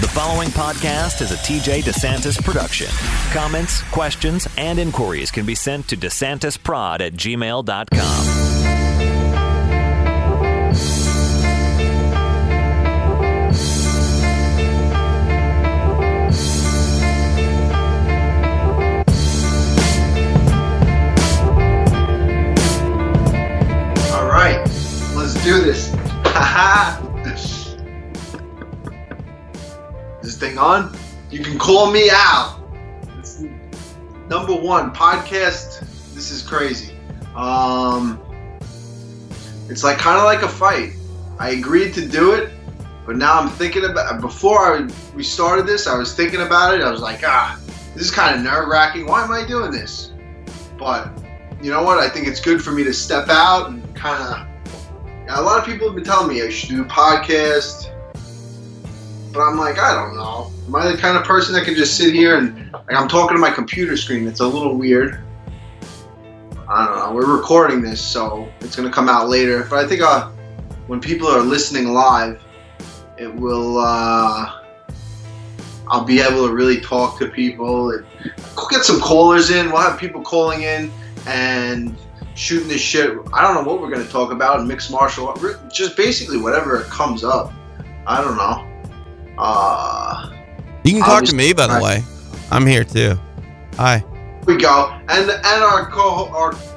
The following podcast is a TJ DeSantis production. Comments, questions, and inquiries can be sent to DeSantisProd@gmail.com. Do this. This thing on? You can call me out. It's number one podcast. This is crazy. It's like kind of like a fight. I agreed to do it, but now I'm thinking about. Before we started this, I was thinking about it. I was like, this is kind of nerve-wracking. Why am I doing this? But you know what? I think it's good for me to step out and kind of. A lot of people have been telling me I should do a podcast, but I'm like, I don't know. Am I the kind of person that can just sit here and like I'm talking to my computer screen? It's a little weird. I don't know. We're recording this, so it's gonna come out later. But I think when people are listening live, it will. I'll be able to really talk to people. And get some callers in. We'll have people calling in and shooting this shit. I don't know what we're going to talk about in mixed martial art. Just basically whatever comes up. I don't know. You can talk to me, by the way. I'm here too. Hi. Here we go. And our co-host,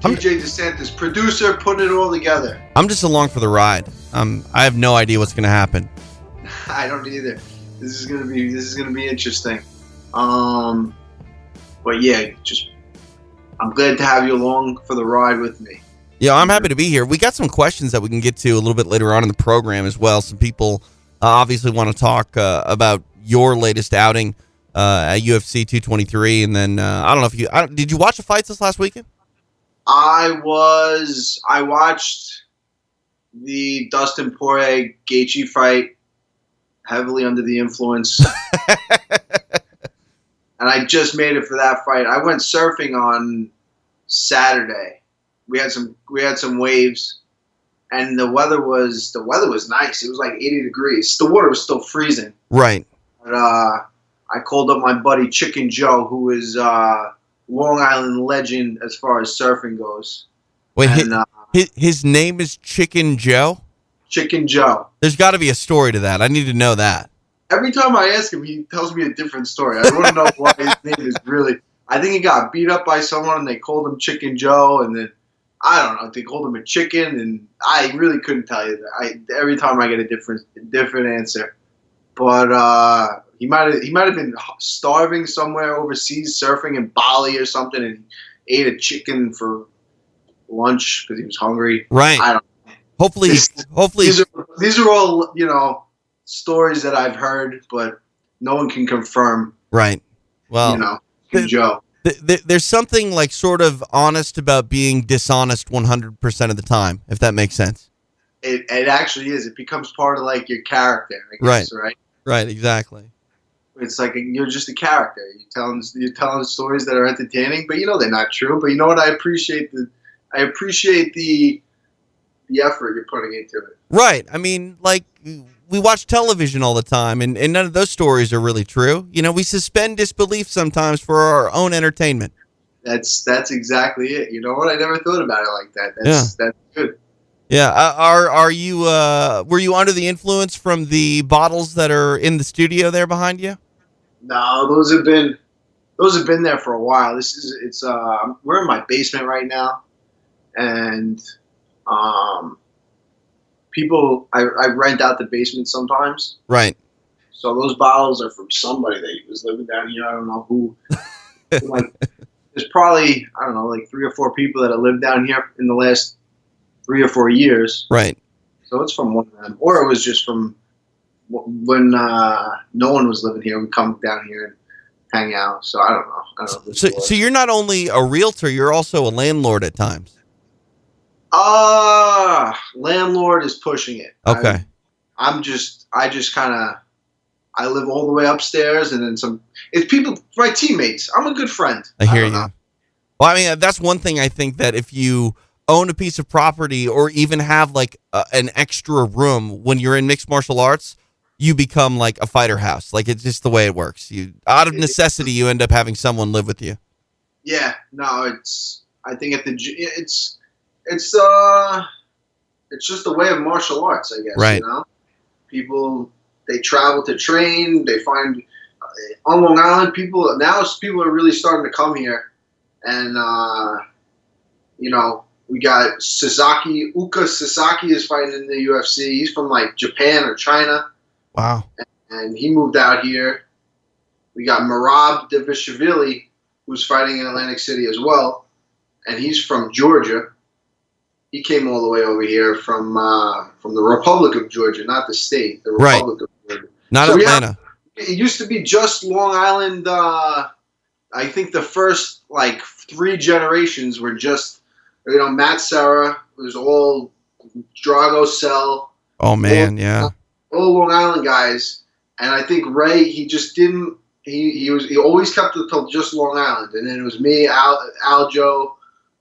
TJ DeSantis, producer, putting it all together. I'm just along for the ride. I have no idea what's going to happen. I don't either. This is going to be interesting. But yeah, I'm glad to have you along for the ride with me. Yeah, I'm happy to be here. We got some questions that we can get to a little bit later on in the program as well. Some people obviously want to talk about your latest outing at UFC 223. And then, I don't know if did you watch the fights this last weekend? I watched the Dustin Poirier Gaethje fight, heavily under the influence. And I just made it for that fight. I went surfing on Saturday. We had some waves, and the weather was nice. It was like 80 degrees. The water was still freezing. Right. But I called up my buddy Chicken Joe, who is Long Island legend as far as surfing goes. Wait, and, his name is Chicken Joe? Chicken Joe. There's got to be a story to that. I need to know that. Every time I ask him, he tells me a different story. I want to know why his name is really. I think he got beat up by someone, and they called him Chicken Joe, and then I don't know. They called him a chicken, and I really couldn't tell you that. Every time I get a different answer, but he might have been starving somewhere overseas, surfing in Bali or something, and ate a chicken for lunch because he was hungry. Right. I don't know. Hopefully, these are all stories that I've heard, but no one can confirm. Right. Well, Joe. There's something like sort of honest about being dishonest 100% of the time, if that makes sense. It actually is. It becomes part of like your character, I guess, right? Right, exactly. It's like you're just a character. You're telling stories that are entertaining, but they're not true. But you know what? I appreciate the effort you're putting into it. Right. I mean, like, we watch television all the time, and none of those stories are really true. We suspend disbelief sometimes for our own entertainment. That's exactly it. You know what? I never thought about it like that. That's good. Yeah. Are you? Were you under the influence from the bottles that are in the studio there behind you? No, those have been there for a while. We're in my basement right now, and people, I rent out the basement sometimes. Right. So those bottles are from somebody that was living down here. I don't know who. There's probably, I don't know, like 3 or 4 people that have lived down here in the last 3 or 4 years. Right. So it's from one of them. Or it was just from when no one was living here. We'd come down here and hang out. So I don't know. So you're not only a realtor, you're also a landlord at times. Landlord is pushing it. Okay. I live all the way upstairs, and then some. It's people, my teammates. I'm a good friend. I hear you. Well, I mean, that's one thing I think that if you own a piece of property or even have like an extra room when you're in mixed martial arts, you become like a fighter house. Like it's just the way it works. You out of necessity, you end up having someone live with you. Yeah, no, I think it's just the way of martial arts, I guess. Right. You know, people, they travel to train. They find on Long Island people are really starting to come here, and you know, we got Sasaki. Uka Sasaki is fighting in the UFC. He's from like Japan or China. Wow. And he moved out here. We got Merab Devishvili, who's fighting in Atlantic City as well, and he's from Georgia. He came all the way over here from the Republic of Georgia, not the state, the Republic of Georgia. Not Atlanta. It used to be just Long Island. I think the first like 3 generations were just, you know, Matt Serra. It was all Drago Cell. Oh man, yeah. All Long Island guys, and I think Ray, he just didn't. He always kept it to just Long Island, and then it was me, Aljo,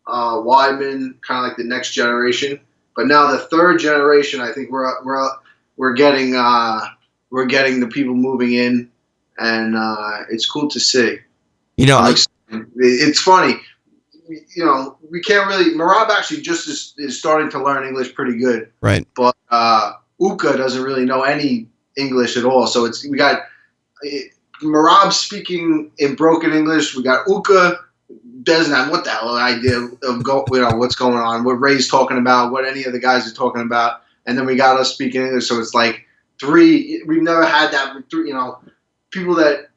Weidman, kind of like the next generation. But now the 3rd generation, I think we're getting the people moving in, and it's cool to see. You know, it's funny. You know, we can't really. Merab actually just is starting to learn English pretty good, right? But Uka doesn't really know any English at all. So we got Merab speaking in broken English. We got Uka doesn't have what the hell idea of what's going on, what Ray's talking about, what any of the guys are talking about, and then we got us speaking English. So it's like 3. We've never had that. 3, you know, people that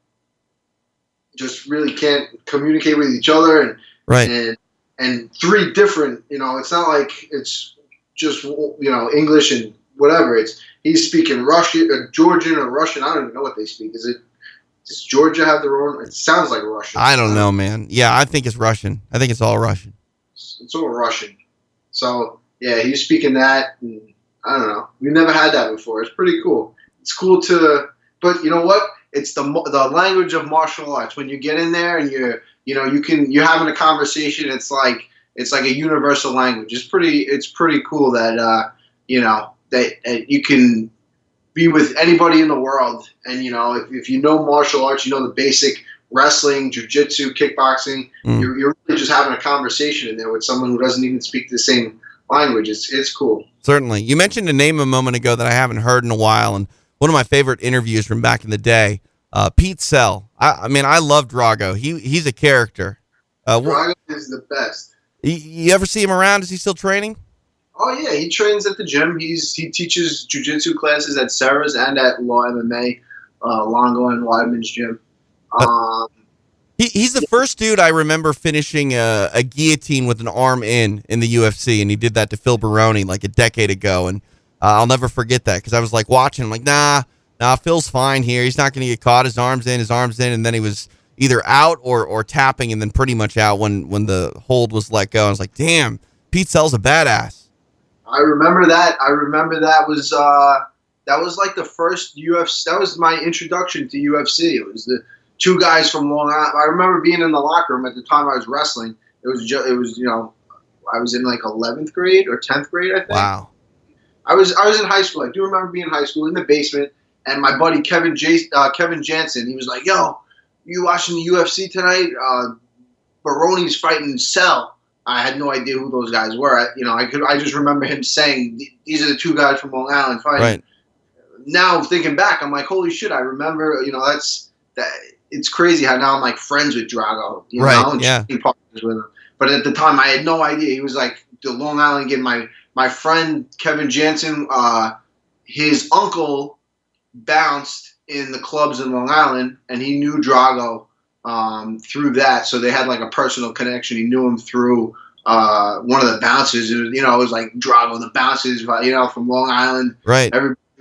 just really can't communicate with each other, and right, and 3 different. You know, it's not like it's just, you know, English and whatever. He's speaking Russian, or Georgian, or Russian. I don't even know what they speak. Does Georgia have their own? It sounds like Russian. I don't know, man. Yeah, I think it's Russian. I think it's all Russian. It's all Russian. So yeah, he's speaking that. And I don't know. We've never had that before. It's pretty cool. It's cool but you know what? It's the language of martial arts. When you get in there and you're having a conversation. It's like a universal language. It's pretty cool that you know, that you can be with anybody in the world, and you know, if you know martial arts, you know the basic wrestling, jiu-jitsu, kickboxing. You're really just having a conversation in there with someone who doesn't even speak the same language. It's cool. Certainly. You mentioned a name a moment ago that I haven't heard in a while, and one of my favorite interviews from back in the day, Pete Sell. I mean, I love Drago. He's a character. Drago is the best. You ever see him around? Is he still training? Oh yeah, he trains at the gym. He teaches jiu-jitsu classes at Serra's and at Law MMA, Longo and Weidman's gym. He's the first dude I remember finishing a guillotine with an arm in the UFC, and he did that to Phil Baroni like a decade ago, and I'll never forget that because I was like watching, I'm like, nah, Phil's fine here. He's not going to get caught. His arm's in, and then he was either out or tapping, and then pretty much out when the hold was let go. I was like, damn, Pete Sell's a badass. I remember that. That was like the first UFC. That was my introduction to UFC. It was the 2 guys from Long Island. I remember being in the locker room at the time I was wrestling. It was you know, I was in like 11th grade or 10th grade, I think. Wow. I was in high school. I do remember being in high school in the basement, and my buddy Kevin Jansen, he was like, "Yo, you watching the UFC tonight? Baroni's fighting Cell." I had no idea who those guys were. I just remember him saying, "These are the 2 guys from Long Island fighting." Right. Now thinking back, I'm like, "Holy shit!" I remember. You know, it's crazy how now I'm like friends with Drago. You know, and yeah. Partners with him. But at the time, I had no idea. He was like the Long Island kid. My friend Kevin Jansen, his uncle bounced in the clubs in Long Island, and he knew Drago through that. So they had like a personal connection. He knew him through one of the bouncers. It was like Drago and the bouncers, from Long Island. Right.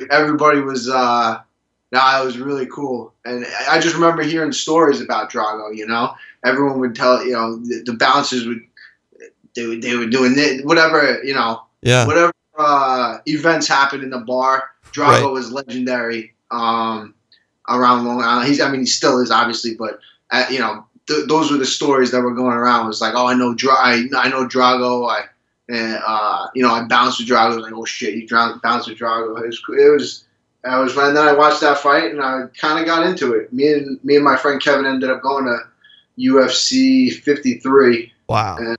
Everybody was. It was really cool, and I just remember hearing stories about Drago. You know, everyone would tell. The bouncers would. They were doing it, whatever. Yeah. Whatever events happened in the bar, Drago was legendary around Long Island. He still is, obviously, but those were the stories that were going around. It was like, oh, I know Drago. And I bounced with Drago. I was like, oh shit, he bounced with Drago. It was. I was when then I watched that fight and I kind of got into it. Me and my friend Kevin ended up going to UFC 53. Wow. And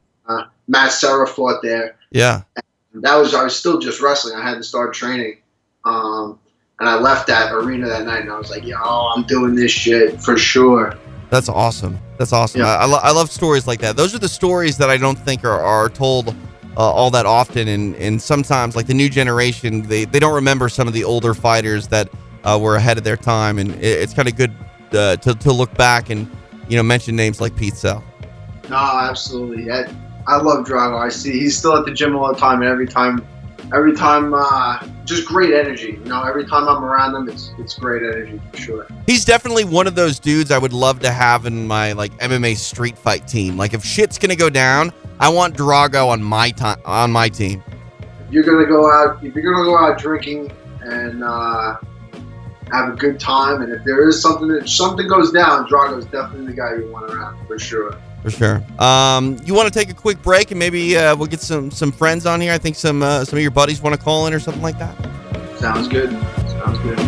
Matt Serra fought there. Yeah. And I was still just wrestling. I had to start training. And I left that arena that night and I was like, yo, I'm doing this shit for sure. That's awesome. That's awesome. Yeah. I love stories like that. Those are the stories that I don't think are told all that often, and sometimes, like the new generation, they don't remember some of the older fighters that were ahead of their time, and it's kind of good to look back and mention names like Pete Sell. No, absolutely. I love Drago. I see he's still at the gym all the time, and every time, just great energy. Every time I'm around him, it's great energy for sure. He's definitely one of those dudes I would love to have in my MMA street fight team. Like if shit's gonna go down, I want Drago on my team. If you're gonna go out drinking and have a good time, and if there is something goes down, Drago's definitely the guy you want around for sure. For sure. You want to take a quick break and maybe we'll get some friends on here. I think some of your buddies want to call in or something like that. Sounds good. Sounds good.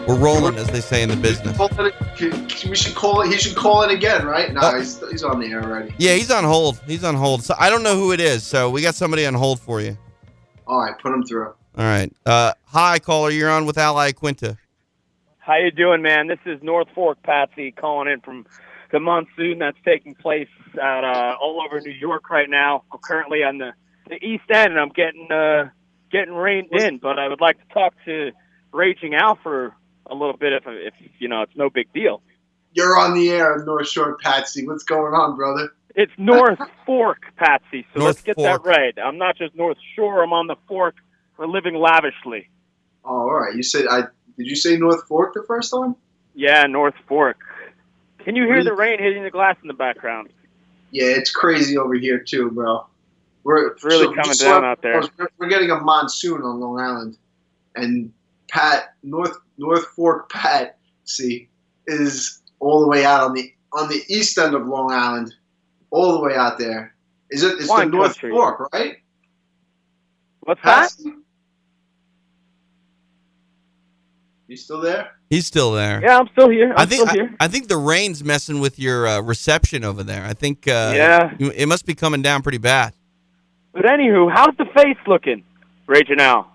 We're rolling, as they say in the business. We should call it. He should call it again, right? No, he's on the air already. Yeah, he's on hold. So I don't know who it is. So we got somebody on hold for you. All right, put him through. All right. Hi, caller. You're on with Ally Quinta. How you doing, man? This is North Fork Patsy calling in from the monsoon that's taking place out all over New York right now. I'm currently on the East End, and I'm getting rained in. But I would like to talk to Raging Al for a little bit if it's no big deal. You're on the air, North Shore Patsy. What's going on, brother? It's North Fork Patsy, so North let's get Fork. that right. I'm not just North Shore. I'm on the Fork. We're living lavishly. Oh, all right. Did you say North Fork the first time? Yeah, North Fork. Can you hear the rain hitting the glass in the background? Yeah, it's crazy over here too, bro. It's really coming down out there. We're getting a monsoon on Long Island, and North Fork Patsy is all the way out on the east end of Long Island, all the way out there. It's the North country. Fork, right? What's that? Patsy? You still there? He's still there. Yeah, I'm still here. I'm still here. I think the rain's messing with your reception over there. I think Yeah. it must be coming down pretty bad. But anywho, how's the face looking, Raging Al?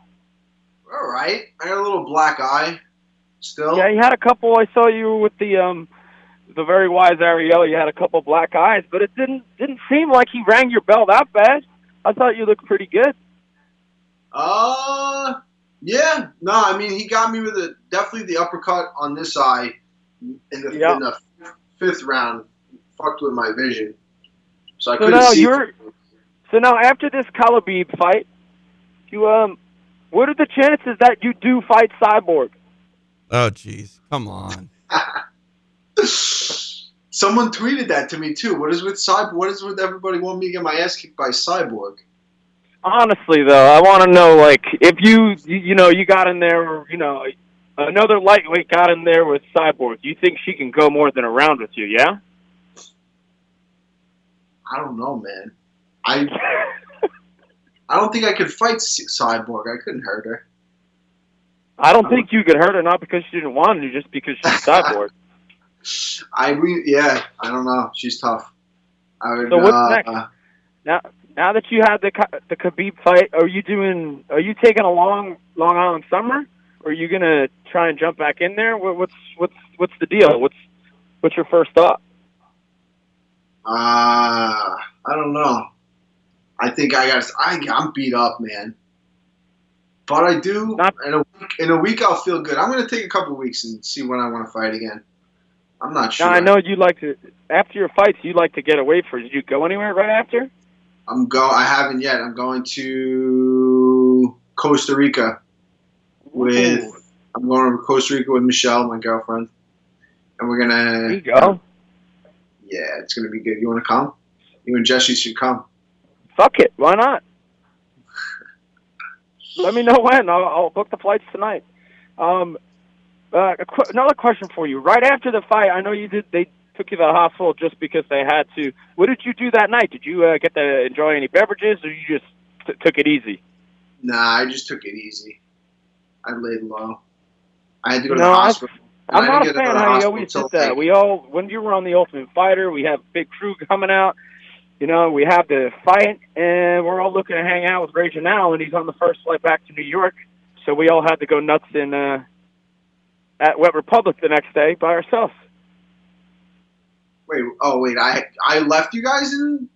All right. I got a little black eye still. Yeah, you had a couple. I saw you with the very wise Ariel. You had a couple black eyes, but it didn't seem like he rang your bell that bad. I thought you looked pretty good. Yeah. No, I mean, he got me with definitely the uppercut on this eye in the fifth round. Fucked with my vision. So I couldn't see. So now after this Khabib fight, what are the chances that you do fight Cyborg? Oh, jeez. Come on. Someone tweeted that to me, too. What is with Cyborg? What is with everybody wanting me to get my ass kicked by Cyborg? Honestly, though, I want to know, if you got in there, or, another lightweight got in there with Cyborg, you think she can go more than a round with you, yeah? I don't know, man. I don't think I could fight Cyborg. I couldn't hurt her. I don't think you could hurt her, not because she didn't want to, just because she's Cyborg. I don't know. She's tough. So what's next? Now that you had the Khabib fight, are you taking a Long Island summer, or are you gonna try and jump back in there? What's the deal? What's your first thought? I don't know. I think I'm beat up, man. But I do. In a week, I'll feel good. I'm gonna take a couple weeks and see when I want to fight again. I'm not sure. Now, I know you like to, after your fights, you like to get away Did you go anywhere right after? I haven't yet. I'm going to Costa Rica I'm going to Costa Rica with Michelle, my girlfriend, and we're gonna. There you go. Yeah, it's gonna be good. You want to come? You and Jesse should come. Fuck it. Why not? Let me know when. I'll book the flights tonight. Another question for you. Right after the fight, I know they took you to the hospital just because they had to. What did you do that night? Did you get to enjoy any beverages, or you just took it easy? Nah, I just took it easy. I laid low. I had to go to the hospital. I'm not a fan how you always did that. When you were on the Ultimate Fighter, we have a big crew coming out. You know, we have the fight, and we're all looking to hang out with Ray Janelle, and he's on the first flight back to New York. So we all had to go nuts at Wet Republic the next day by ourselves. Wait, I left you guys in?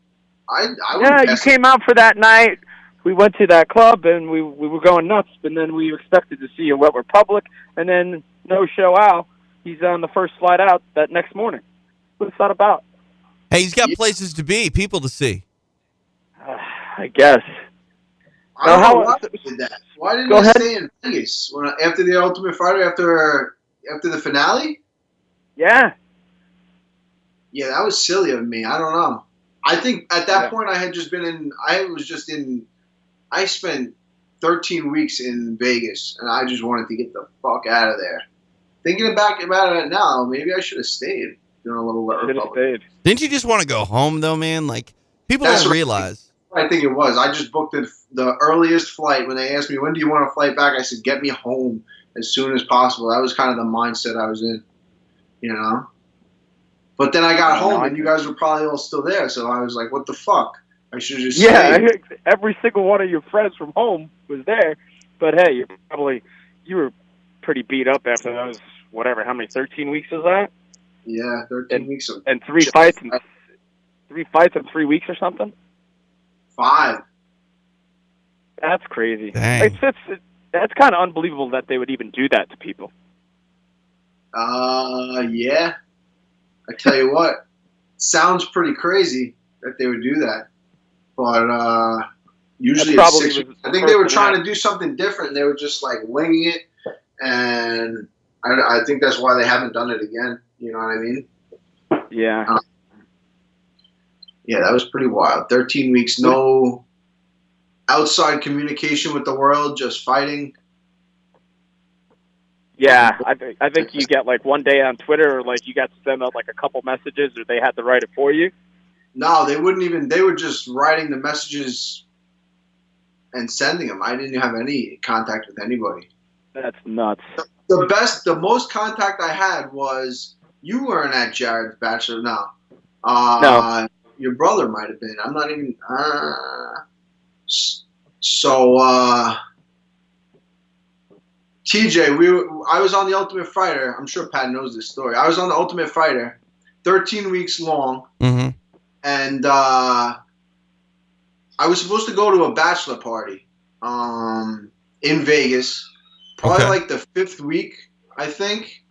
You came out for that night. We went to that club, and we were going nuts, and then we expected to see a Wet Republic, and then no show out. He's on the first flight out that next morning. What's that about? Hey, he's got places to be, people to see. I guess. I don't know why I did that. Why didn't I stay in Vegas after the Ultimate Fighter, after the finale? Yeah. Yeah, that was silly of me. I don't know. I think at that point I spent 13 weeks in Vegas, and I just wanted to get the fuck out of there. Thinking back about it now, maybe I should have stayed. Doing a little Wet Republic. Didn't you just want to go home, though, man? Like, people don't realize. I think it was. I just booked the earliest flight. When they asked me, when do you want to flight back? I said, get me home as soon as possible. That was kind of the mindset I was in, you know? But then I got home, and you guys were probably all still there, so I was like, what the fuck? I should have just stayed. Every single one of your friends from home was there. But, hey, you were pretty beat up after those, whatever, how many, 13 weeks was that? Yeah, 13 weeks. And 3 fights in 3 weeks or something? 5. That's crazy. Dang. That's kind of unbelievable that they would even do that to people. Yeah. I tell you what, sounds pretty crazy that they would do that. But usually it's 6 weeks. I think they were trying to do something different. They were just like winging it. And I think that's why they haven't done it again. You know what I mean? Yeah. Yeah, that was pretty wild. 13 weeks, no outside communication with the world, just fighting. Yeah, I think you get like one day on Twitter, or like you got to send out like a couple messages, or they had to write it for you. No, they wouldn't even. They were just writing the messages and sending them. I didn't have any contact with anybody. That's nuts. The most contact I had was, you weren't at Jared's bachelor. No. No. Your brother might have been. I'm not even. TJ, I was on the Ultimate Fighter. I'm sure Pat knows this story. I was on the Ultimate Fighter, 13 weeks long, and I was supposed to go to a bachelor party in Vegas, probably like the 5th week, I think,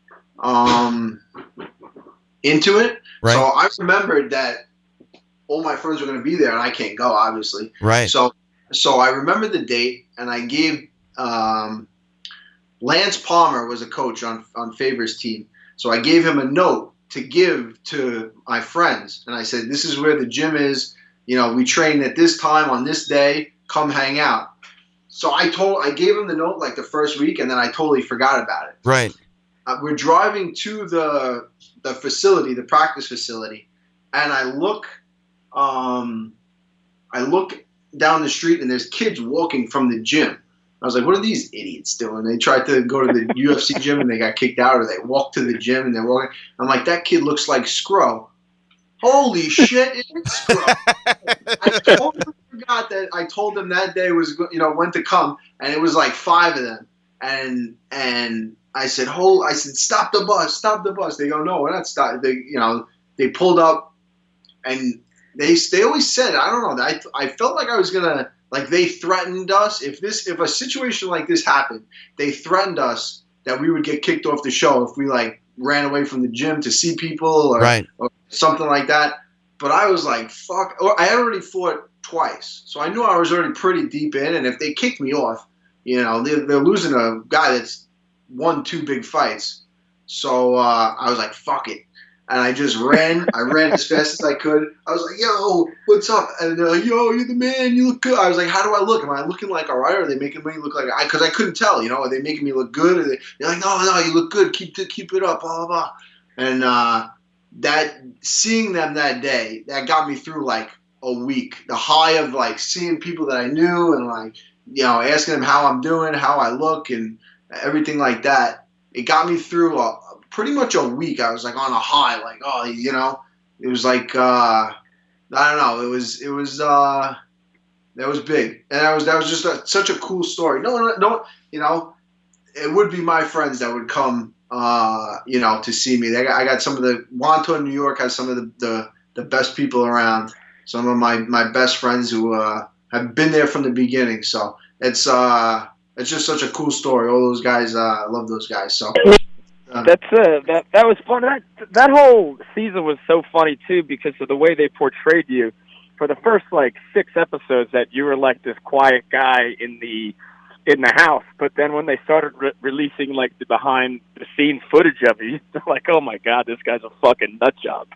into it. Right. So I remembered that all my friends were going to be there, and I can't go, obviously. Right. So I remembered the date, and I gave Lance Palmer was a coach on Faber's team. So I gave him a note to give to my friends, and I said, this is where the gym is. You know, we train at this time on this day. Come hang out. So I gave him the note like the first week, and then I totally forgot about it. Right. We're driving to the facility, the practice facility, and I look down the street, and there's kids walking from the gym. I was like, what are these idiots doing? They tried to go to the UFC gym, and they got kicked out, or they walked to the gym, and they're walking. I'm like, that kid looks like Scro. Holy shit, it's Scro. I totally forgot that I told them that day was, when to come, and it was like 5 of them. And I said, stop the bus. They go, no, we're not stopping. They pulled up, and they always said, I don't know, I felt like I was gonna, like, they threatened us. If a situation like this happened, they threatened us that we would get kicked off the show if we like ran away from the gym to see people or something like that. But I was like, fuck. Or I had already fought twice, so I knew I was already pretty deep in. And if they kicked me off, they're losing a guy that's won 2 big fights. So I was like, fuck it. and I just ran. I ran as fast as I could. I was like, "Yo, what's up?" And they're like, "Yo, you're the man. You look good." I was like, "How do I look? Am I looking like all right? Or are they making me look like?" Because I couldn't tell. Are they making me look good? Or they're like, "No, you look good. Keep it up." Blah blah blah. And that seeing them that day, that got me through like a week. The high of like seeing people that I knew and like asking them how I'm doing, how I look, and everything like that. It got me through pretty much a week. I was like on a high, like it was like I don't know. It was that was big, and that was just such a cool story. No, it would be my friends that would come, to see me. I got some of the Wantagh, New York has some of the best people around. Some of my best friends who have been there from the beginning. So it's just such a cool story. All those guys, I love those guys. So that was fun. That whole season was so funny too because of the way they portrayed you. For the first like 6 episodes, that you were like this quiet guy in the house, but then when they started releasing like the behind the scenes footage of you, they're like, "Oh my God, this guy's a fucking nut job."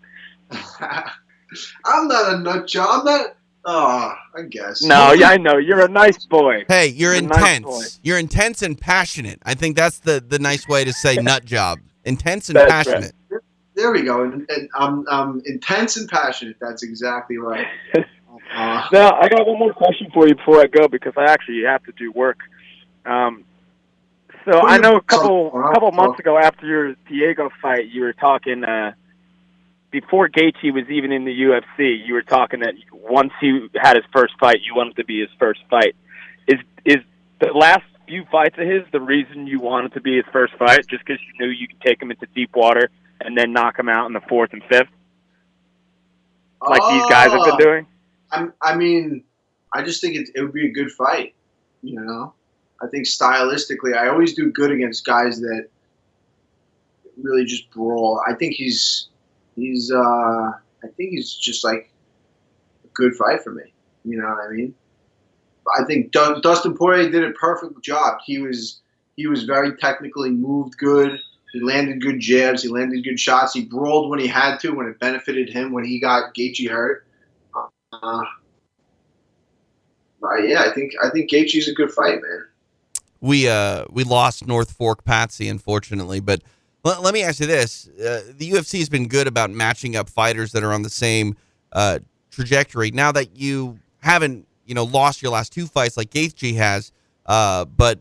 I'm not a nut job. I'm not. Oh, I guess. No, yeah, I know. You're a nice boy. Hey, you're intense. Nice You're intense and passionate. I think that's the nice way to say nut job. Intense and That's passionate. Right. There we go. And I'm intense and passionate. That's exactly right. Now, I got one more question for you before I go because I actually have to do work. So I know a couple months ago after your Diego fight, you were talking before Gaethje was even in the UFC. You were talking that once he had his first fight, you wanted to be his first fight. Is the last few fights of his the reason you wanted to be his first fight, just because you knew you could take him into deep water and then knock him out in the 4th and 5th, like these guys have been doing? I mean, I just think it would be a good fight. I think stylistically, I always do good against guys that really just brawl. I think he's just like a good fight for me. You know what I mean? I think Dustin Poirier did a perfect job. He was very technically moved good. He landed good jabs. He landed good shots. He brawled when he had to, when it benefited him, when he got Gaethje hurt. Yeah, I think Gaethje's a good fight, man. We lost North Fork Patsy, unfortunately, but let me ask you this: the UFC has been good about matching up fighters that are on the same trajectory. Now that you haven't, lost your last 2 fights like Gaethje has, but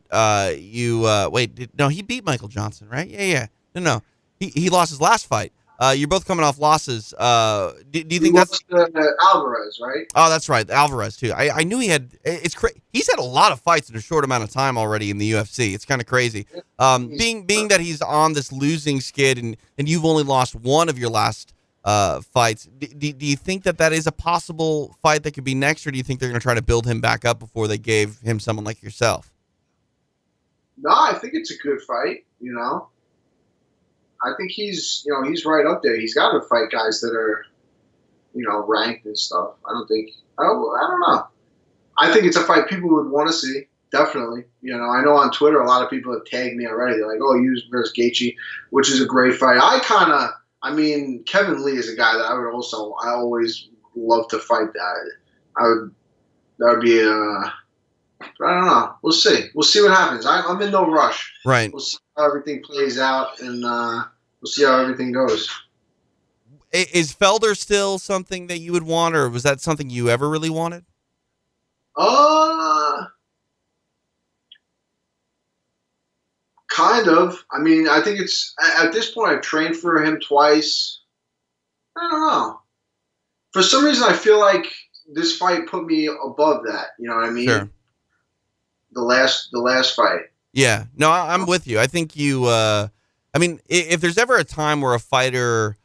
he beat Michael Johnson, right? Yeah. No, he lost his last fight. You're both coming off losses. Do you think that's Alvarez, right? Oh, that's right, Alvarez too. I knew he had. It's crazy. He's had a lot of fights in a short amount of time already in the UFC. It's kind of crazy. Being that he's on this losing skid and you've only lost one of your last fights. Do you think that is a possible fight that could be next, or do you think they're going to try to build him back up before they gave him someone like yourself? No, I think it's a good fight. I think he's right up there. He's got to fight guys that are, ranked and stuff. I don't know. I think it's a fight people would want to see. Definitely. I know on Twitter a lot of people have tagged me already. They're like, "Oh, you versus Gaethje," which is a great fight. Kevin Lee is a guy that I always love to fight that. That would be I don't know. We'll see. We'll see what happens. I'm in no rush. Right. We'll see how everything plays out, and we'll see how everything goes. Is Felder still something that you would want, or was that something you ever really wanted? Kind of. I think it's at this point I've trained for him twice. I don't know. For some reason, I feel like this fight put me above that. You know what I mean? Sure. The last fight. Yeah. No, I'm with you. I think you. If there's ever a time where a fighter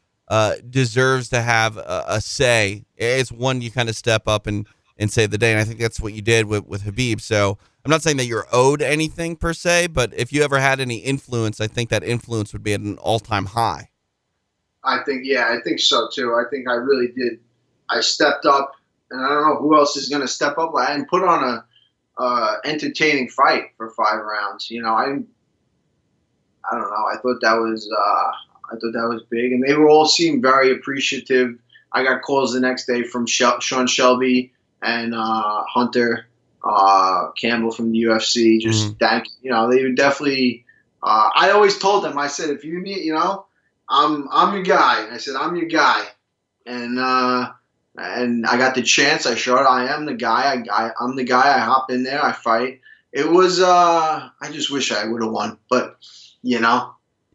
deserves to have a say, it's one you kind of step up and save the day. And I think that's what you did with Khabib. So I'm not saying that you're owed anything per se, but if you ever had any influence, I think that influence would be at an all-time high. I think so too. I think I really did. I stepped up, and I don't know who else is going to step up and put on a entertaining fight for 5 rounds. I don't know. I thought that was I thought that was big, and they were all seemed very appreciative. I got calls the next day from Sean Shelby and Hunter Campbell from the UFC. Just thank they would definitely. I always told them, I said, if you need, I'm your guy. I said, I'm your guy, and I got the chance. I showed I am the guy. I'm the guy. I hop in there. I fight. It was. I just wish I would have won, but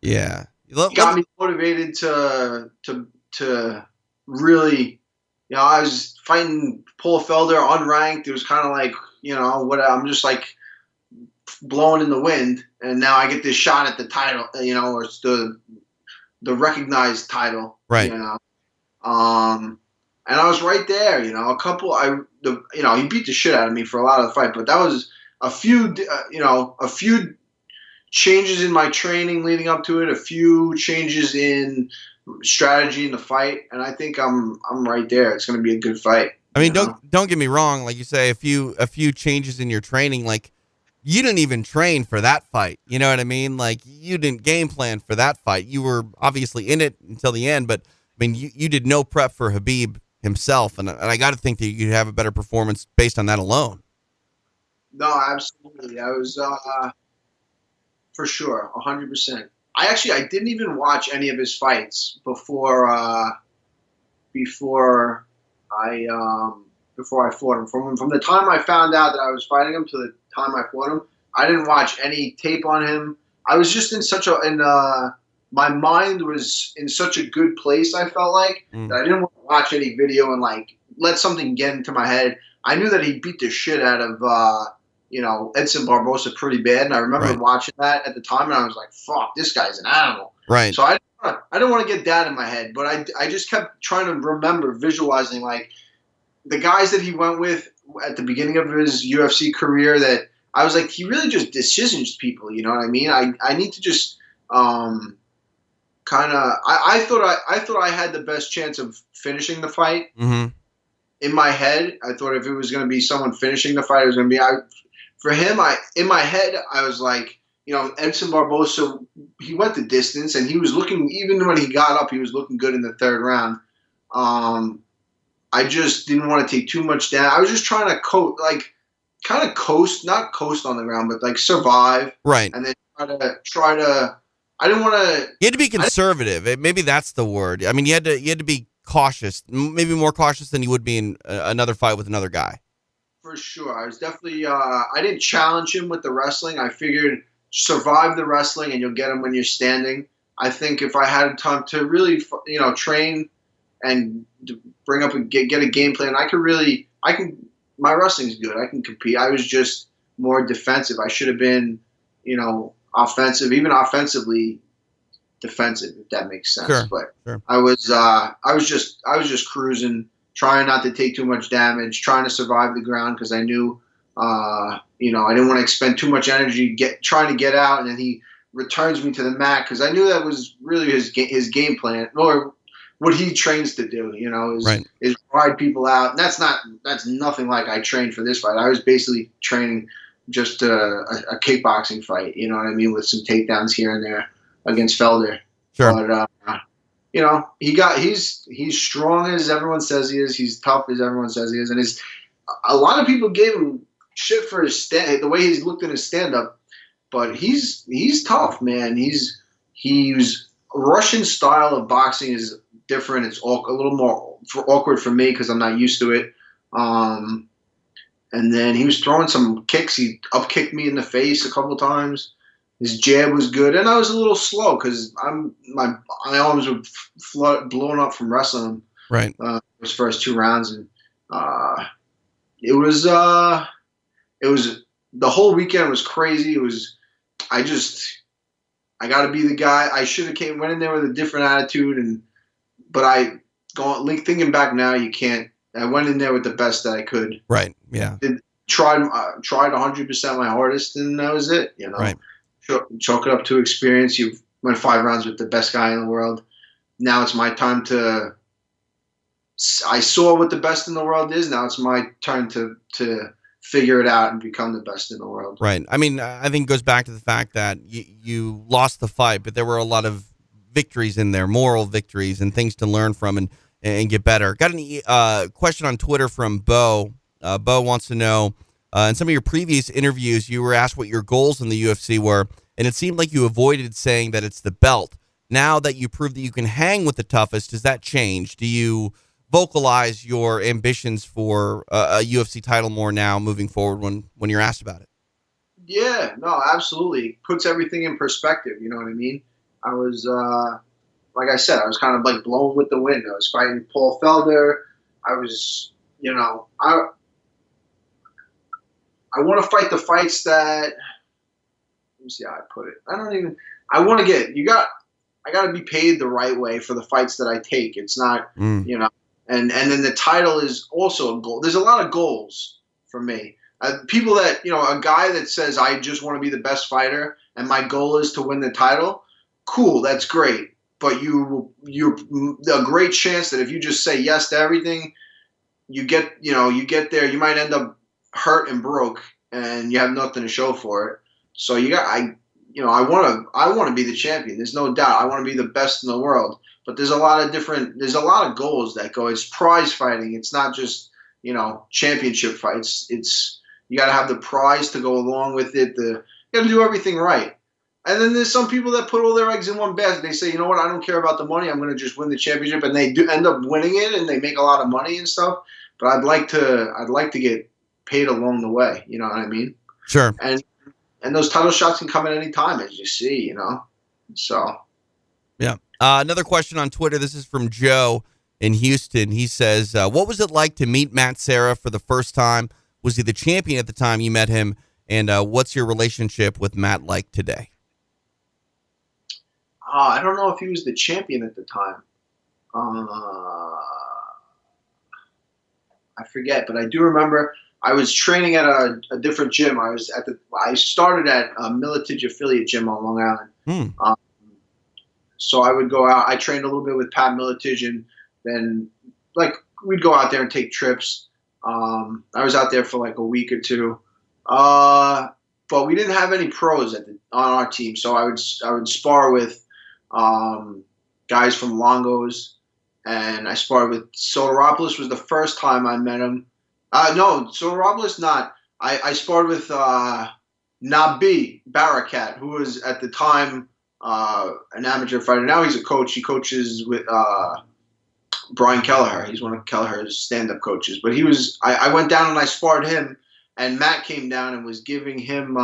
Yeah. It got me motivated to really, I was fighting Paul Felder unranked. It was kind of like, I'm just like blowing in the wind, and now I get this shot at the title, or it's the recognized title, right? And I was right there, he beat the shit out of me for a lot of the fight, but that was a few changes in my training leading up to it, a few changes in strategy in the fight, and I think I'm right there. It's going to be a good fight. I mean, don't get me wrong. Like you say, a few changes in your training. Like you didn't even train for that fight. You know what I mean? Like you didn't game plan for that fight. You were obviously in it until the end, but I mean, you did no prep for Khabib himself, and I got to think that you'd have a better performance based on that alone. No, absolutely. I was for sure, 100%. I didn't even watch any of his fights before I fought him. From the time I found out that I was fighting him to the time I fought him, I didn't watch any tape on him. I was just my mind was in such a good place. I felt like that I didn't want to watch any video and like let something get into my head. I knew that he beat the shit out of Edson Barbosa pretty bad, and I remember watching that at the time, and I was like, "Fuck, this guy's an animal." Right. So I didn't want to get that in my head, but I just kept trying to remember, visualizing like the guys that he went with at the beginning of his UFC career. That I was like, he really just decisions people. You know what I mean? I need to just kind of. I thought I had the best chance of finishing the fight. Mm-hmm. In my head, I thought if it was going to be someone finishing the fight, it was going to be for him. In my head, I was like, Edson Barbosa, he went the distance, and he was looking, even when he got up, he was looking good in the third round. I just didn't want to take too much down. I was just trying to coast, not coast on the ground, but like survive. Right. And then try to. I didn't want to. You had to be conservative. Maybe that's the word. I mean, you had to be cautious, maybe more cautious than you would be in another fight with another guy. For sure. I was definitely, I didn't challenge him with the wrestling. I figured survive the wrestling and you'll get him when you're standing. I think if I had time to really, train and bring up and get a game plan, my wrestling's good. I can compete. I was just more defensive. I should have been, offensive, even offensively defensive, if that makes sense. Sure, but sure. I was just cruising, trying not to take too much damage, trying to survive the ground because I knew, I didn't want to expend too much energy trying to get out, and then he returns me to the mat because I knew that was really his game plan or what he trains to do. Is ride people out. And that's nothing like I trained for this fight. I was basically training just a kickboxing fight. You know what I mean, with some takedowns here and there against Felder. Sure. But he's strong as everyone says he is. He's tough as everyone says he is, and a lot of people gave him shit for the way he's looked in his stand up, but he's tough, man. He's Russian style of boxing is different. It's a little more awkward for me because I'm not used to it. And then he was throwing some kicks. He up-kicked me in the face a couple times. His jab was good, and I was a little slow because my arms were blown up from wrestling him. Right. Those first two rounds, and it was the whole weekend was crazy. It was I got to be the guy. I should have went in there with a different attitude, but thinking back now, you can't. I went in there with the best that I could. Right. Yeah. Tried 100% my hardest, and that was it. Right. Chalk it up to experience. You went 5 rounds with the best guy in the world. Now it's my time to. I saw what the best in the world is. Now it's my turn to figure it out and become the best in the world. Right. I mean, I think it goes back to the fact that you lost the fight, but there were a lot of victories in there, moral victories, and things to learn from and get better. Got a question on Twitter from Bo. Bo wants to know, in some of your previous interviews, you were asked what your goals in the UFC were, and it seemed like you avoided saying that it's the belt. Now that you prove that you can hang with the toughest, does that change? Do you vocalize your ambitions for a UFC title more now moving forward when you're asked about it? Yeah, no, absolutely. Puts everything in perspective, you know what I mean? I was, like I said, I was kind of like blown with the wind. I was fighting Paul Felder. I was, you know, I want to fight the fights that, let me see how I put it. I want to get, I got to be paid the right way for the fights that I take. It's not, you know, and then the title is also a goal. There's a lot of goals for me. People that, you know, a guy that says, I just want to be the best fighter and my goal is to win the title, cool, that's great. But you're a great chance that if you just say yes to everything, you get there, you might end up hurt and broke and you have nothing to show for it. So I want to be the champion. There's no doubt. I want to be the best in the world. But there's a lot of goals that go. It's prize fighting. It's not just, you know, championship fights. You got to have the prize to go along with it. You got to do everything right. And then there's some people that put all their eggs in one basket. They say, you know what, I don't care about the money. I'm going to just win the championship. And they do end up winning it and they make a lot of money and stuff. But I'd like to get paid along the way. You know what I mean? Sure. And those title shots can come at any time, as you see, you know. So. Yeah. Another question on Twitter. This is from Joe in Houston. He says, what was it like to meet Matt Serra for the first time? Was he the champion at the time you met him? And what's your relationship with Matt like today? I don't know if he was the champion at the time. I forget, but I do remember I was training at a different gym. I started at a Militich affiliate gym on Long Island. So I would go out. I trained a little bit with Pat Militich, and then we'd go out there and take trips. I was out there for like a week or two, but we didn't have any pros on our team. So I would spar with guys from Longos, and I sparred with Soteropoulos. Was the first time I met him. No, Soteropoulos not. I sparred with Nabi Barakat, who was at the time an amateur fighter. Now he's a coach. He coaches with Brian Kelleher. He's one of Kelleher's stand-up coaches. But he was. I went down and I sparred him, and Matt came down and was giving him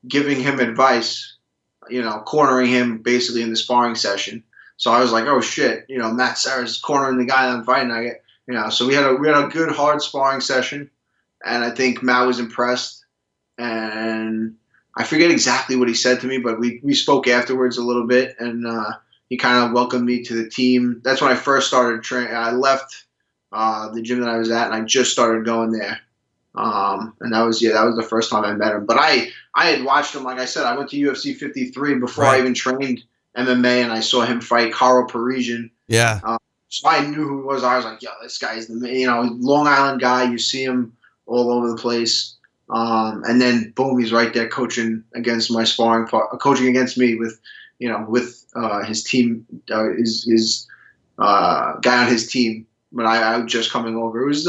advice, you know, cornering him basically in the sparring session. So I was like, oh shit, you know, Matt Serra's cornering the guy that I'm fighting. So we had a good hard sparring session, and I think Matt was impressed. And I forget exactly what he said to me, but we spoke afterwards a little bit, and he kind of welcomed me to the team. That's when I first started training. I left the gym that I was at, and I just started going there. And that was the first time I met him. But I had watched him, like I said, I went to UFC 53 before I even trained MMA, and I saw him fight Karo Parisian. Yeah. So I knew who he was. I was like, yo, this guy's the, you know, Long Island guy. You see him all over the place. And then boom, he's right there coaching against my sparring partner, coaching against me with his team, his guy on his team. But I was just coming over. It was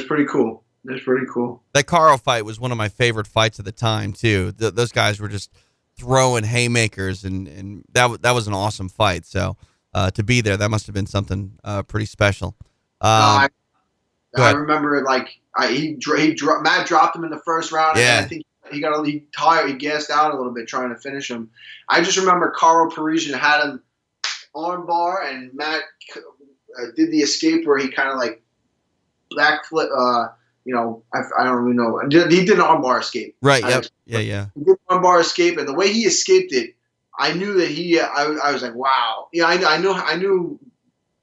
pretty cool. It was pretty cool. That Karo fight was one of my favorite fights at the time too. Those guys were just throwing haymakers, and that was an awesome fight. So to be there, that must have been something pretty special. I remember Matt dropped him in the first round. Yeah. And I think he tired. He gassed out a little bit trying to finish him. I just remember Karo Parisian had him arm bar, and Matt did the escape where he kind of like backflip. I don't really know. He did an armbar escape. Right. Yep. Yeah. He did an armbar escape, and the way he escaped it, I knew that I was like, wow. Yeah, I knew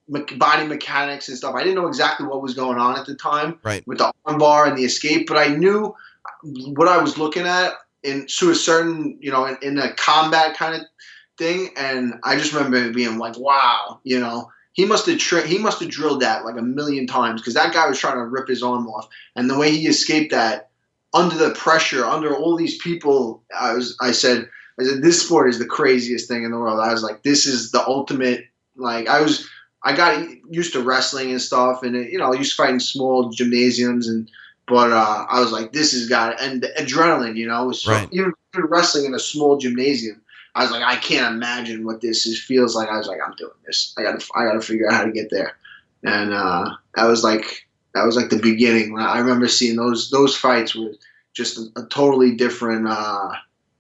body mechanics and stuff. I didn't know exactly what was going on at the time, right, with the armbar and the escape, but I knew what I was looking at to a certain, in a combat kind of thing, and I just remember being like, wow, He must have drilled that like a million times, because that guy was trying to rip his arm off, and the way he escaped that under the pressure, under all these people, I said, I said, this sport is the craziest thing in the world. I was like, this is the ultimate. Like I got used to wrestling and stuff, and I used to fight in small gymnasiums, but I was like, this has got it. And the adrenaline, was so, Right. even wrestling in a small gymnasium. I was like, I can't imagine what this feels like. I was like, I'm doing this. I gotta figure out how to get there. And that was like the beginning. When I remember seeing those fights were just a totally different.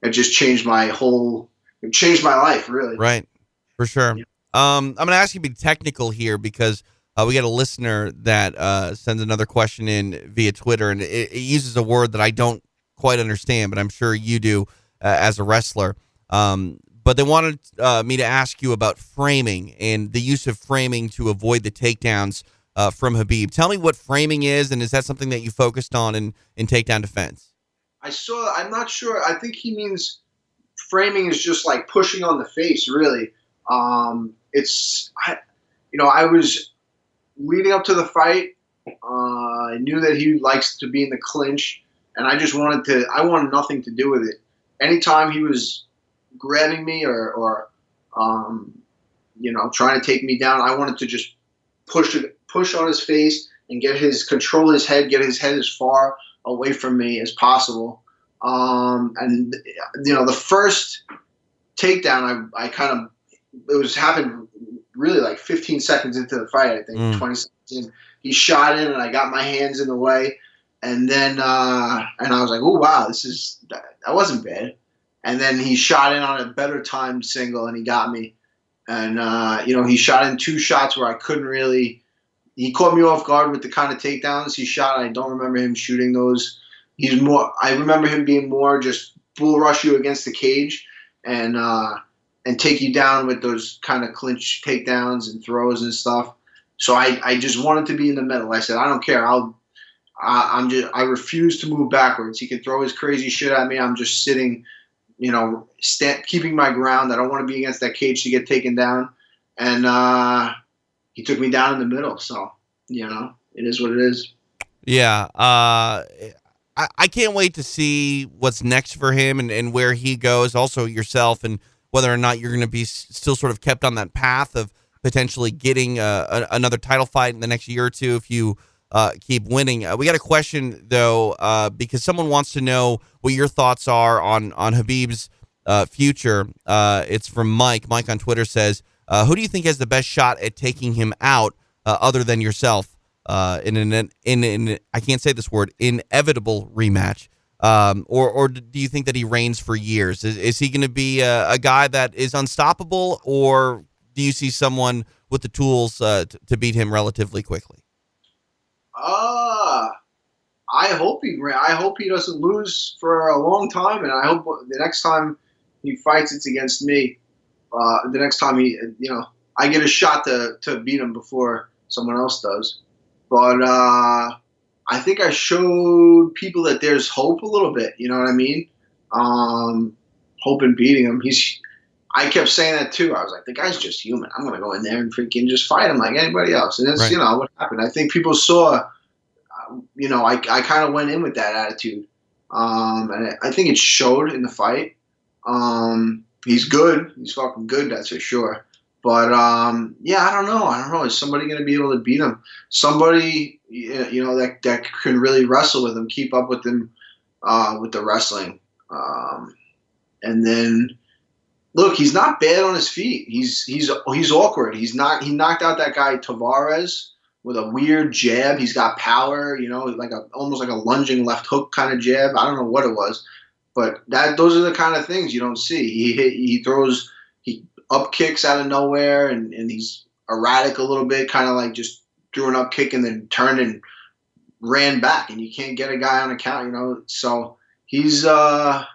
It just changed it changed my life, really. Right. For sure. Yeah. I'm going to ask you to be technical here because we got a listener that sends another question in via Twitter, and it uses a word that I don't quite understand, but I'm sure you do as a wrestler. But they wanted me to ask you about framing and the use of framing to avoid the takedowns from Khabib. Tell me what framing is, and is that something that you focused on in takedown defense? I'm not sure. I think he means framing is just like pushing on the face, really. I was leading up to the fight. I knew that he likes to be in the clinch, and I wanted nothing to do with it. Anytime he was grabbing me or trying to take me down, I wanted to just push on his face and control his head, get his head as far away from me as possible. The first takedown, it was happened really like 15 seconds into the fight, I think, 20 seconds. He shot in and I got my hands in the way. And then, and I was like, oh, wow, that wasn't bad. And then he shot in on a better timed single and he got me. And, he shot in 2 shots where I couldn't really, he caught me off guard with the kind of takedowns he shot. I don't remember him shooting those. I remember him being more just bull rush you against the cage and take you down with those kind of clinch takedowns and throws and stuff. So I just wanted to be in the middle. I said, I don't care. I refuse to move backwards. He can throw his crazy shit at me. I'm just sitting, keeping my ground. I don't want to be against that cage to get taken down. And he took me down in the middle. So, it is what it is. Yeah. I can't wait to see what's next for him and where he goes. Also yourself, and whether or not you're going to be still sort of kept on that path of potentially getting another title fight in the next year or two if you keep winning. We got a question, though, because someone wants to know what your thoughts are on Khabib's future. It's from Mike. Mike on Twitter says, who do you think has the best shot at taking him out other than yourself in an I can't say this word, inevitable rematch? Or do you think that he reigns for years? Is he going to be a guy that is unstoppable, or do you see someone with the tools to beat him relatively quickly? I hope he doesn't lose for a long time, and I hope the next time he fights, it's against me. The next time I get a shot to beat him before someone else does. But I think I showed people that there's hope a little bit. You know what I mean? Hope in beating him. I kept saying that too. I was like, the guy's just human. I'm gonna go in there and freaking just fight him like anybody else. And that's right. What happened. I think people saw. I kind of went in with that attitude, and I think it showed in the fight. He's good. He's fucking good. That's for sure. But I don't know. Is somebody going to be able to beat him? Somebody that can really wrestle with him, keep up with him with the wrestling. And then look, he's not bad on his feet. He's awkward. He knocked out that guy Tavares with a weird jab. He's got power. Almost like a lunging left hook kind of jab. I don't know what it was, but those are the kind of things you don't see. He throws up kicks out of nowhere, and he's erratic a little bit, kind of like just threw an up kick and then turned and ran back, and you can't get a guy on a count, So he's tough.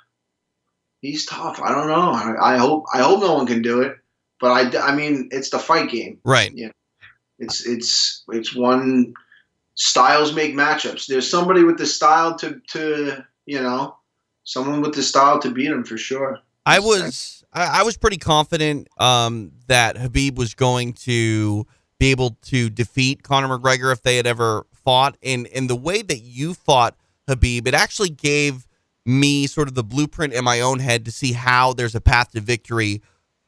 I don't know. I hope no one can do it, but I mean, it's the fight game, right? Yeah, it's one. Styles make matchups. There's somebody with the style to someone with the style to beat him for sure. I was pretty confident that Khabib was going to be able to defeat Conor McGregor if they had ever fought. And the way that you fought Khabib, it actually gave me sort of the blueprint in my own head to see how there's a path to victory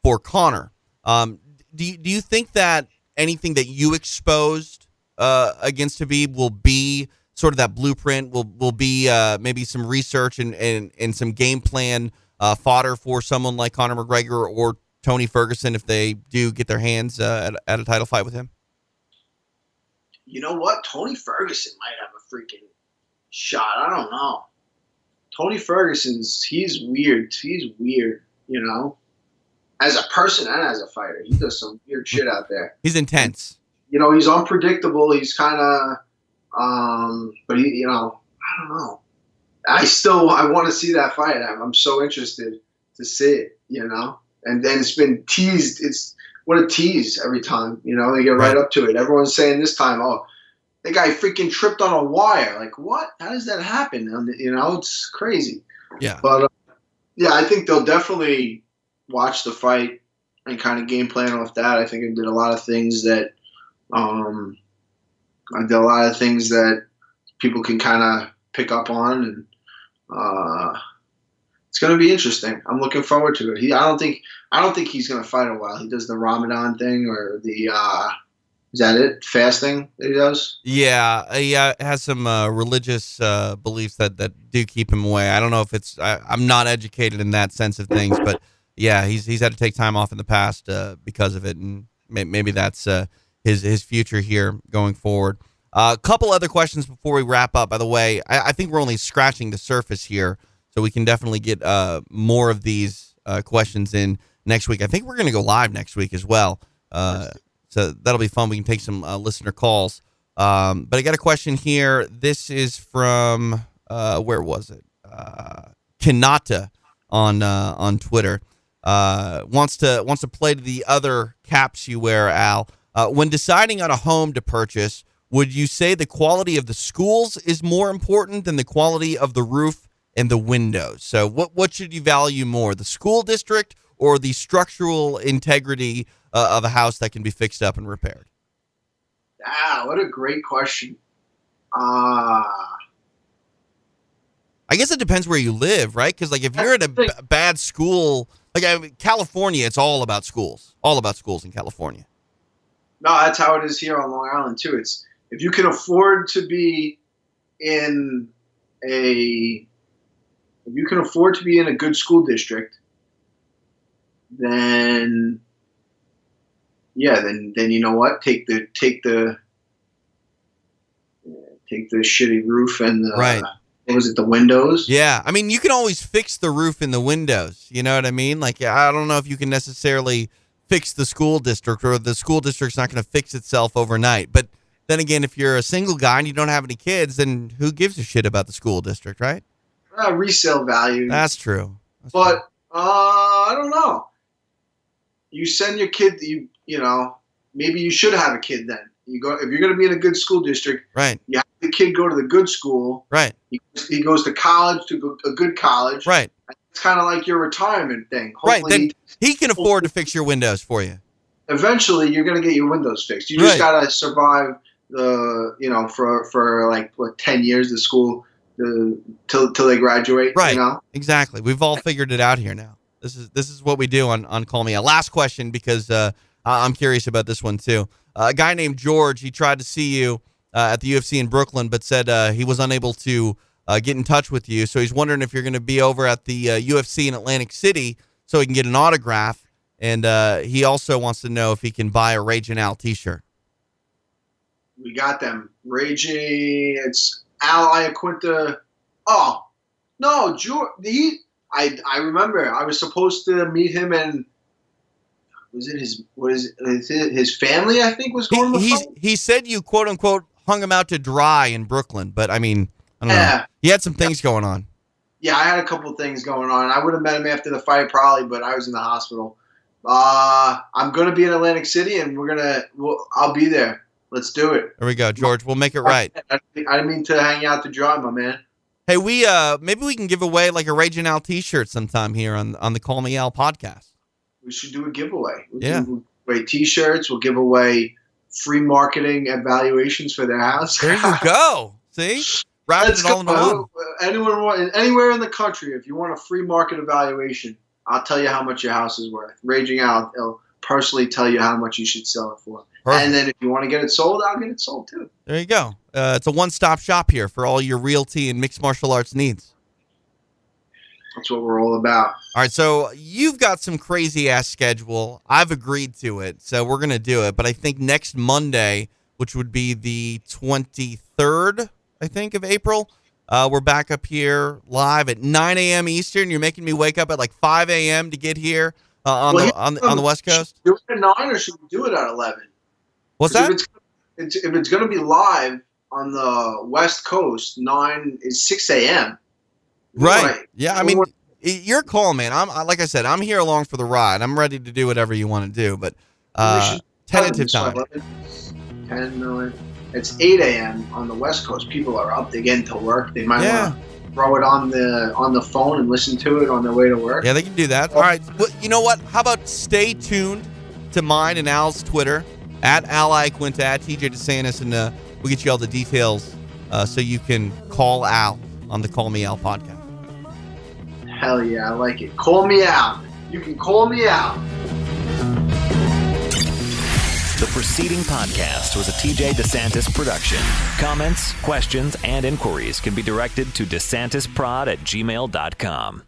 for Conor. Do you think that anything that you exposed against Khabib will be sort of that blueprint, will be maybe some research and some game plan fodder for someone like Conor McGregor or Tony Ferguson if they do get their hands at a title fight with him? You know what? Tony Ferguson might have a freaking shot. I don't know. Tony he's weird. He's weird, you know, as a person and as a fighter. He does some weird shit out there. He's intense. You know, he's unpredictable. He's kind of, but he, you know, I don't know. I want to see that fight. I'm so interested to see it, you know, and then it's been teased. What a tease every time, you know, they get right up to it. Everyone's saying this time, oh, the guy freaking tripped on a wire. Like, what? How does that happen? You know, it's crazy. Yeah. But, yeah, I think they'll definitely watch the fight and kind of game plan off that. I think I did a lot of things that people can kind of pick up on, and it's going to be interesting. I'm looking forward to it. I don't think he's going to fight a while. He does the Ramadan thing or the is that it? Fasting that he does? Yeah, he has some religious beliefs that do keep him away. I don't know if it's I'm not educated in that sense of things, but yeah, he's had to take time off in the past because of it, and maybe that's his future here going forward. A couple other questions before we wrap up. By the way, I think we're only scratching the surface here, so we can definitely get more of these questions in next week. I think we're going to go live next week as well. So that'll be fun. We can take some listener calls. But I got a question here. This is from, where was it? Kanata on Twitter. Wants to play to the other caps you wear, Al. When deciding on a home to purchase, would you say the quality of the schools is more important than the quality of the roof and the windows? So what should you value more, the school district or the structural integrity of a house that can be fixed up and repaired? What a great question. I guess it depends where you live, right? Because like if you're at a bad school, like California, it's all about schools. All about schools in California. No, that's how it is here on Long Island too. It's if you can afford to be in a good school district, then yeah, then you know what? Take the shitty roof and the right. What was it, the windows? Yeah, I mean, you can always fix the roof and the windows. You know what I mean? Like, I don't know if you can necessarily fix the school district, or the school district's not going to fix itself overnight. But then again, if you're a single guy and you don't have any kids, then who gives a shit about the school district, right? Resale value. That's true. I don't know. You send your kid, you know, maybe you should have a kid then. You go if you're going to be in a good school district. Right. You have the kid go to the good school. Right. He goes to college, to a good college. Right. It's kind of like your retirement thing. Hopefully, right. Then he can afford to fix your windows for you. Eventually, you're going to get your windows fixed. You just got to survive for like 10 years of school till they graduate. Right. You know? Exactly. We've all figured it out here now. This is what we do on Call Me Al. Last question, because I'm curious about this one too. A guy named George, he tried to see you at the UFC in Brooklyn, but said he was unable to get in touch with you. So he's wondering if you're going to be over at the UFC in Atlantic City so he can get an autograph. And he also wants to know if he can buy a Raging Al t-shirt. We got them. Raging, it's Al Iaquinta. Oh, no, George. I remember I was supposed to meet him, and was it his family, I think, was going to the fight? He said you, quote unquote, hung him out to dry in Brooklyn, but I mean, I don't know. He had some things going on. Yeah, I had a couple of things going on. I would have met him after the fight probably, but I was in the hospital. I'm going to be in Atlantic City, and I'll be there. Let's do it. There we go, George. We'll make it right. I didn't mean to hang out to dry, my man. Hey, maybe we can give away like a Raging Al t-shirt sometime here on the Call Me Al podcast. We should do a giveaway. We'll give away t-shirts. We'll give away free marketing evaluations for their house. There you go. See? wrapping Let's it all into one. go. Anywhere in the country, if you want a free market evaluation, I'll tell you how much your house is worth. Raging Al will personally tell you how much you should sell it for. Perfect. And then if you want to get it sold, I'll get it sold too. There you go. It's a one-stop shop here for all your realty and mixed martial arts needs. That's what we're all about. All right, so you've got some crazy-ass schedule. I've agreed to it, so we're going to do it. But I think next Monday, which would be the 23rd, I think, of April, we're back up here live at 9 a.m. Eastern. You're making me wake up at like 5 a.m. to get here on the West Coast. Should we do it at 9 or should we do it at 11? What's that? If it's going to be live on the West Coast, 9 is 6 a.m. Right. Yeah, I mean, your call, man. Like I said, I'm here along for the ride. I'm ready to do whatever you want to do, but tentative time. 10, 9. It's 8 a.m. on the West Coast. People are up. They get into work. They might want to throw it on the phone and listen to it on their way to work. Yeah, they can do that. All right. Well, you know what? How about stay tuned to mine and Al's Twitter, at Al Iaquinta, at TJ DeSantis, and we'll get you all the details so you can call Al on the Call Me Al podcast. Hell yeah, I like it. Call me out. You can call me out. The preceding podcast was a TJ DeSantis production. Comments, questions, and inquiries can be directed to DeSantisProd@gmail.com.